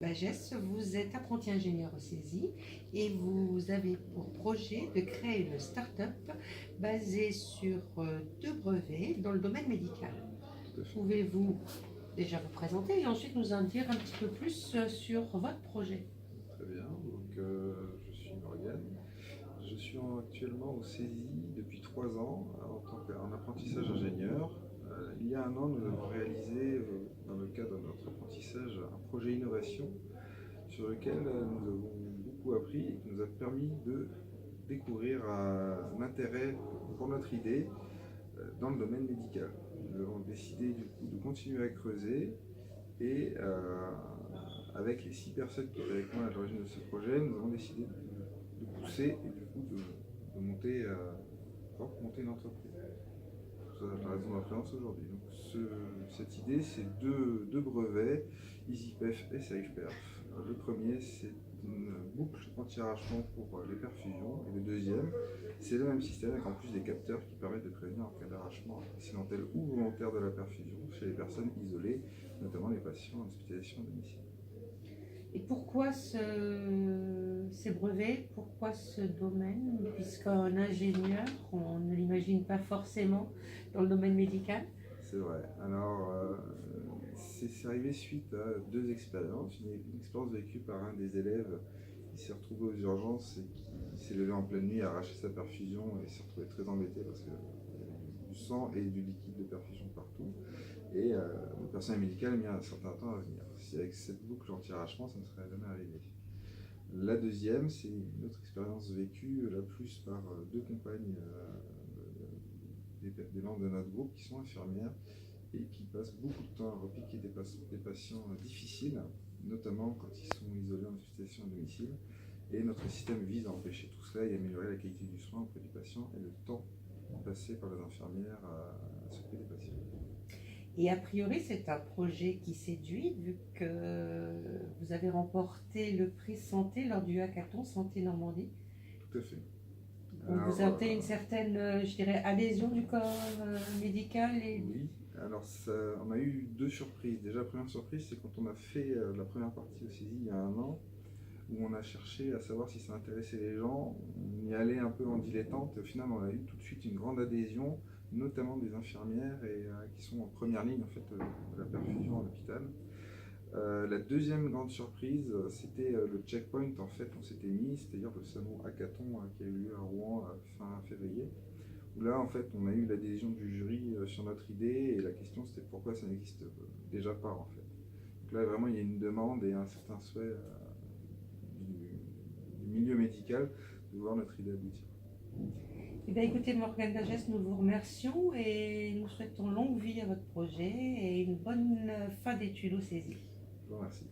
Bagès, vous êtes apprenti ingénieur au CESI et vous avez pour projet de créer une start-up basée sur deux brevets dans le domaine médical. Tout à fait. Pouvez-vous déjà vous présenter et ensuite nous en dire un petit peu plus sur votre projet? Très bien. Donc, je suis Morgane. Je suis actuellement au CESI depuis 3 ans en tant qu'en apprentissage ingénieur. Il y a un an, nous avons réalisé, dans le cadre de notre apprentissage, un projet innovation sur lequel nous avons beaucoup appris et qui nous a permis de découvrir un intérêt pour notre idée dans le domaine médical. Nous avons décidé du coup de continuer à creuser et avec les 6 personnes qui étaient avec moi à l'origine de ce projet, nous avons décidé de pousser et du coup de monter, monter une entreprise. C'est la raison de ma présence aujourd'hui. Donc cette idée, c'est deux brevets, EasyPerf et SafePerf. Le premier, c'est une boucle anti-arrachement pour les perfusions. Et le deuxième, c'est le même système avec en plus des capteurs qui permettent de prévenir en cas d'arrachement accidentel ou volontaire de la perfusion chez les personnes isolées, notamment les patients en hospitalisation à domicile. Et pourquoi ces brevets? Pourquoi ce domaine? Puisqu'un ingénieur, on ne l'imagine pas forcément dans le domaine médical. C'est vrai. Alors, c'est arrivé suite à 2 expériences. Une expérience vécue par un des élèves qui s'est retrouvé aux urgences et qui s'est levé en pleine nuit, a arraché sa perfusion et s'est retrouvé très embêté parce qu'il y avait du sang et du liquide de perfusion partout. Et le personnel médical a mis un certain temps à venir. Si avec cette boucle anti-arrachement, ça ne serait jamais arrivé. La deuxième, c'est une autre expérience vécue, là plus par 2 compagnes des membres de notre groupe qui sont infirmières et qui passent beaucoup de temps à repiquer des patients difficiles, notamment quand ils sont isolés en hospitalisation à domicile. Et notre système vise à empêcher tout cela et améliorer la qualité du soin auprès du patient et le temps passé par les infirmières à s'occuper des patients. Et a priori, c'est un projet qui séduit, vu que vous avez remporté le prix santé lors du hackathon Santé Normandie. Tout à fait. Donc vous Alors, sentez une certaine, je dirais, adhésion du corps médical et... oui, alors on a eu 2 surprises. Déjà, la première surprise, c'est quand on a fait la première partie au CESI il y a un an, où on a cherché à savoir si ça intéressait les gens. On y allait un peu en dilettante et au final, on a eu tout de suite une grande adhésion, notamment des infirmières et qui sont en première ligne en fait, de la perfusion à l'hôpital. La deuxième grande surprise, c'était le checkpoint en fait on s'était mis, c'est-à-dire le salon hackathon qui a eu lieu à Rouen fin février, où là en fait on a eu l'adhésion du jury sur notre idée et la question c'était pourquoi ça n'existe déjà pas en fait. Donc là vraiment il y a une demande et un certain souhait du milieu médical de voir notre idée aboutir. Eh bien, écoutez, Morgane Bagès, nous vous remercions et nous souhaitons longue vie à votre projet et une bonne fin d'études au CESI. Je vous remercie.